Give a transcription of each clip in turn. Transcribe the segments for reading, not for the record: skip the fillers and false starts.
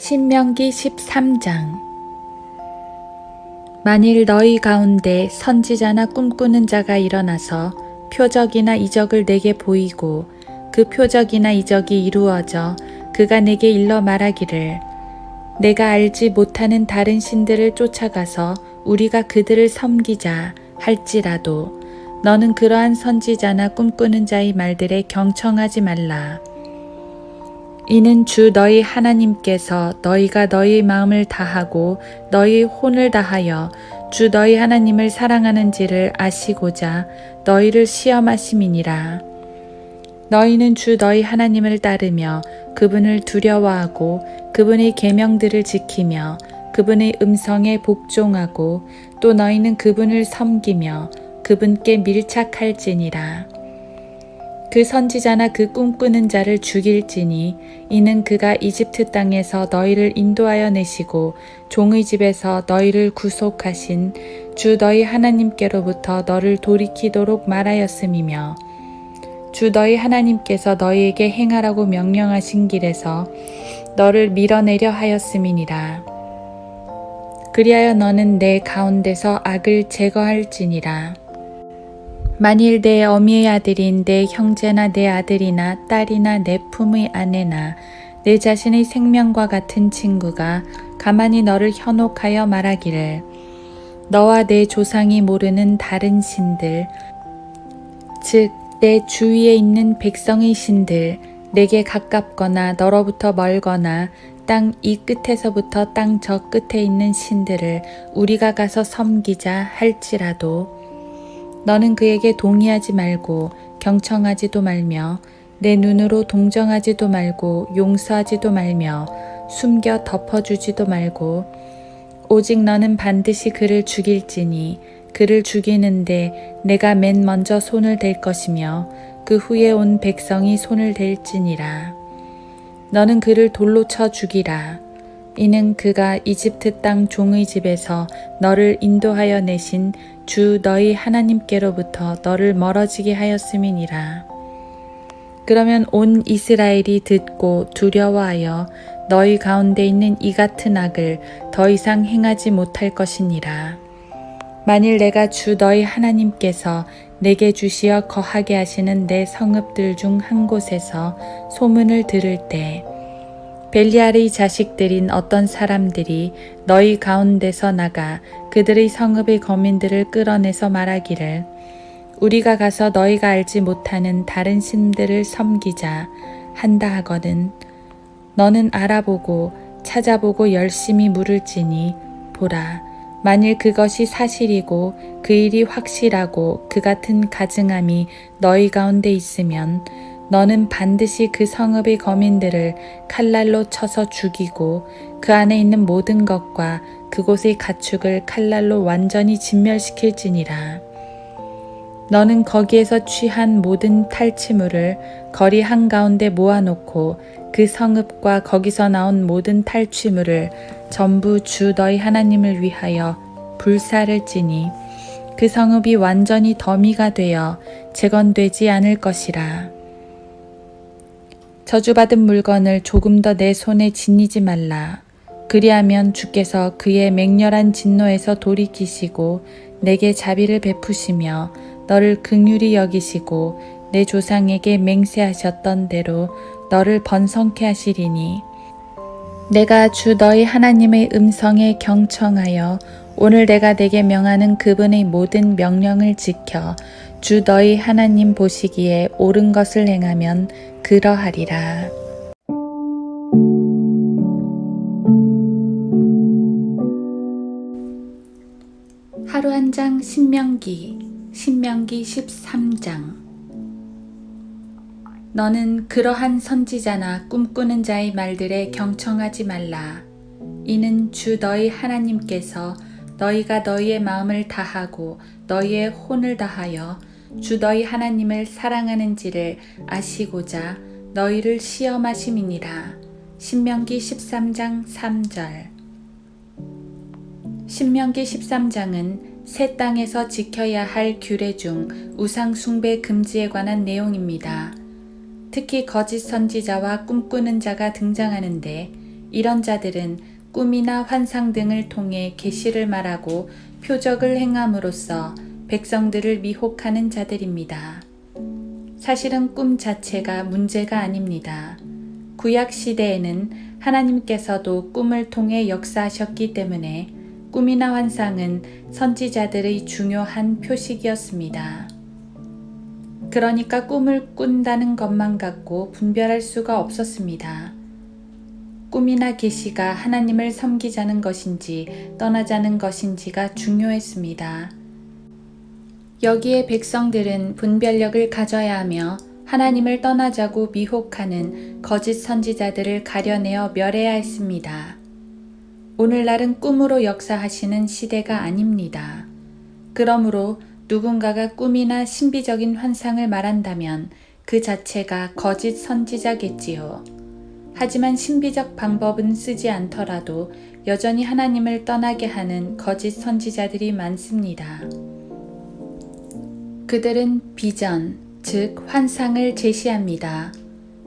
신명기 13장. 만일 너희 가운데 선지자나 꿈꾸는 자가 일어나서 표적이나 이적을 내게 보이고 그 표적이나 이적이 이루어져 그가 내게 일러 말하기를 내가 알지 못하는 다른 신들을 쫓아가서 우리가 그들을 섬기자 할지라도 너는 그러한 선지자나 꿈꾸는 자의 말들에 경청하지 말라. 이는 주 너희 하나님께서 너희가 너희 마음을 다하고 너희 혼을 다하여 주 너희 하나님을 사랑하는지를 아시고자 너희를 시험하심이니라. 너희는 주 너희 하나님을 따르며 그분을 두려워하고 그분의 계명들을 지키며 그분의 음성에 복종하고 또 너희는 그분을 섬기며 그분께 밀착할지니라. 그 선지자나 그 꿈꾸는 자를 죽일지니 이는 그가 이집트 땅에서 너희를 인도하여 내시고 종의 집에서 너희를 구속하신 주 너희 하나님께로부터 너를 돌이키도록 말하였음이며 주 너희 하나님께서 너희에게 행하라고 명령하신 길에서 너를 밀어내려 하였음이니라. 그리하여 너는 내 가운데서 악을 제거할지니라. 만일 내 어미의 아들인 내 형제나 내 아들이나 딸이나 내 품의 아내나 내 자신의 생명과 같은 친구가 가만히 너를 현혹하여 말하기를 너와 내 조상이 모르는 다른 신들 즉 내 주위에 있는 백성의 신들 내게 가깝거나 너로부터 멀거나 땅 이 끝에서부터 땅 저 끝에 있는 신들을 우리가 가서 섬기자 할지라도 너는 그에게 동의하지 말고 경청하지도 말며 내 눈으로 동정하지도 말고 용서하지도 말며 숨겨 덮어주지도 말고 오직 너는 반드시 그를 죽일지니 그를 죽이는데 내가 맨 먼저 손을 댈 것이며 그 후에 온 백성이 손을 댈지니라. 너는 그를 돌로 쳐 죽이라. 이는 그가 이집트 땅 종의 집에서 너를 인도하여 내신 주 너희 하나님께로부터 너를 멀어지게 하였음이니라. 그러면 온 이스라엘이 듣고 두려워하여 너희 가운데 있는 이 같은 악을 더 이상 행하지 못할 것이니라. 만일 내가 주 너희 하나님께서 내게 주시어 거하게 하시는 내 성읍들 중 한 곳에서 소문을 들을 때 벨리알의 자식들인 어떤 사람들이 너희 가운데서 나가 그들의 성읍의 거민들을 끌어내서 말하기를 우리가 가서 너희가 알지 못하는 다른 신들을 섬기자 한다 하거든 너는 알아보고 찾아보고 열심히 물을지니 보라 만일 그것이 사실이고 그 일이 확실하고 그 같은 가증함이 너희 가운데 있으면 너는 반드시 그 성읍의 거민들을 칼날로 쳐서 죽이고 그 안에 있는 모든 것과 그곳의 가축을 칼날로 완전히 진멸시킬지니라. 너는 거기에서 취한 모든 탈취물을 거리 한가운데 모아놓고 그 성읍과 거기서 나온 모든 탈취물을 전부 주 너희 하나님을 위하여 불사를지니 그 성읍이 완전히 더미가 되어 재건되지 않을 것이라. 저주받은 물건을 조금 더 내 손에 지니지 말라. 그리하면 주께서 그의 맹렬한 진노에서 돌이키시고 내게 자비를 베푸시며 너를 긍휼히 여기시고 내 조상에게 맹세하셨던 대로 너를 번성케 하시리니 내가 주 너희 하나님의 음성에 경청하여 오늘 내가 내게 명하는 그분의 모든 명령을 지켜 주 너희 하나님 보시기에 옳은 것을 행하면 그러하리라. 하루 한 장 신명기 13장. 너는 그러한 선지자나 꿈꾸는 자의 말들에 경청하지 말라. 이는 주 너희 하나님께서 너희가 너희의 마음을 다하고 너희의 혼을 다하여 주 너희 하나님을 사랑하는지를 아시고자 너희를 시험하심이니라. 신명기 13장 3절. 신명기 13장은 새 땅에서 지켜야 할 규례 중 우상 숭배 금지에 관한 내용입니다. 특히 거짓 선지자와 꿈꾸는 자가 등장하는데 이런 자들은 꿈이나 환상 등을 통해 계시를 말하고 표적을 행함으로써 백성들을 미혹하는 자들입니다. 사실은 꿈 자체가 문제가 아닙니다. 구약 시대에는 하나님께서도 꿈을 통해 역사하셨기 때문에 꿈이나 환상은 선지자들의 중요한 표식이었습니다. 그러니까 꿈을 꾼다는 것만 갖고 분별할 수가 없었습니다. 꿈이나 계시가 하나님을 섬기자는 것인지 떠나자는 것인지가 중요했습니다. 여기에 백성들은 분별력을 가져야 하며 하나님을 떠나자고 미혹하는 거짓 선지자들을 가려내어 멸해야 했습니다. 오늘날은 꿈으로 역사하시는 시대가 아닙니다. 그러므로 누군가가 꿈이나 신비적인 환상을 말한다면 그 자체가 거짓 선지자겠지요. 하지만 신비적 방법은 쓰지 않더라도 여전히 하나님을 떠나게 하는 거짓 선지자들이 많습니다. 그들은 비전, 즉 환상을 제시합니다.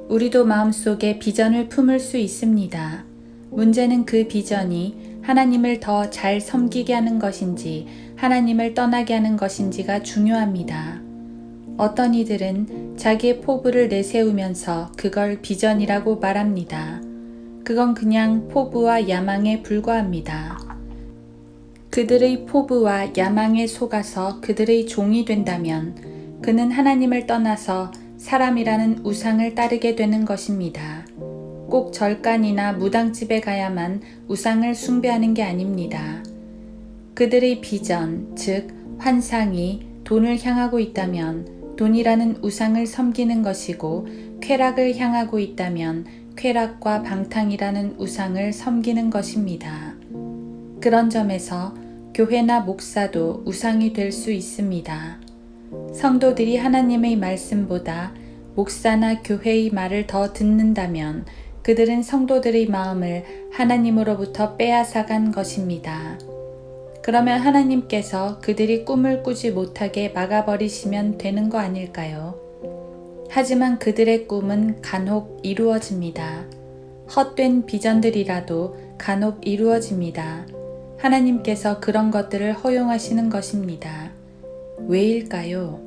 우리도 마음속에 비전을 품을 수 있습니다. 문제는 그 비전이 하나님을 더 잘 섬기게 하는 것인지 하나님을 떠나게 하는 것인지가 중요합니다. 어떤 이들은 자기의 포부를 내세우면서 그걸 비전이라고 말합니다. 그건 그냥 포부와 야망에 불과합니다. 그들의 포부와 야망에 속아서 그들의 종이 된다면 그는 하나님을 떠나서 사람이라는 우상을 따르게 되는 것입니다. 꼭 절간이나 무당집에 가야만 우상을 숭배하는 게 아닙니다. 그들의 비전, 즉 환상이 돈을 향하고 있다면 돈이라는 우상을 섬기는 것이고 쾌락을 향하고 있다면 쾌락과 방탕이라는 우상을 섬기는 것입니다. 그런 점에서 교회나 목사도 우상이 될 수 있습니다. 성도들이 하나님의 말씀보다 목사나 교회의 말을 더 듣는다면 그들은 성도들의 마음을 하나님으로부터 빼앗아간 것입니다. 그러면 하나님께서 그들이 꿈을 꾸지 못하게 막아버리시면 되는 거 아닐까요? 하지만 그들의 꿈은 간혹 이루어집니다. 헛된 비전들이라도 간혹 이루어집니다. 하나님께서 그런 것들을 허용하시는 것입니다. 왜일까요?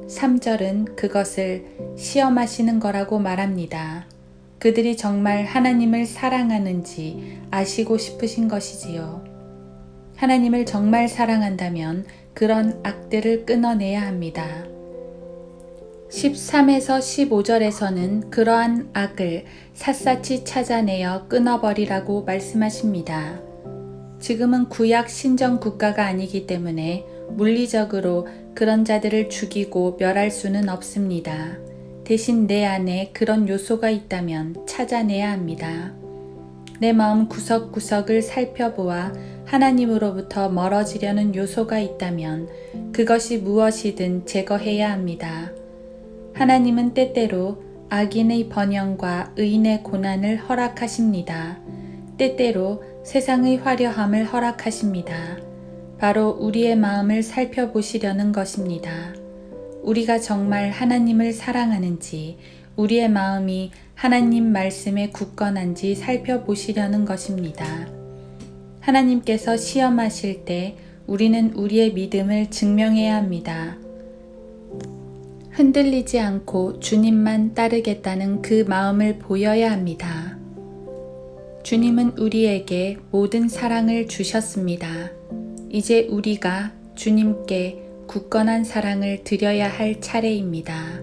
3절은 그것을 시험하시는 거라고 말합니다. 그들이 정말 하나님을 사랑하는지 아시고 싶으신 것이지요. 하나님을 정말 사랑한다면 그런 악들을 끊어내야 합니다. 13에서 15절에서는 그러한 악을 샅샅이 찾아내어 끊어버리라고 말씀하십니다. 지금은 구약 신정 국가가 아니기 때문에 물리적으로 그런 자들을 죽이고 멸할 수는 없습니다. 대신 내 안에 그런 요소가 있다면 찾아내야 합니다. 내 마음 구석구석을 살펴보아 하나님으로부터 멀어지려는 요소가 있다면 그것이 무엇이든 제거해야 합니다. 하나님은 때때로 악인의 번영과 의인의 고난을 허락하십니다. 때때로 세상의 화려함을 허락하십니다. 바로 우리의 마음을 살펴보시려는 것입니다. 우리가 정말 하나님을 사랑하는지, 우리의 마음이 하나님 말씀에 굳건한지 살펴보시려는 것입니다. 하나님께서 시험하실 때 우리는 우리의 믿음을 증명해야 합니다. 흔들리지 않고 주님만 따르겠다는 그 마음을 보여야 합니다. 주님은 우리에게 모든 사랑을 주셨습니다. 이제 우리가 주님께 굳건한 사랑을 드려야 할 차례입니다.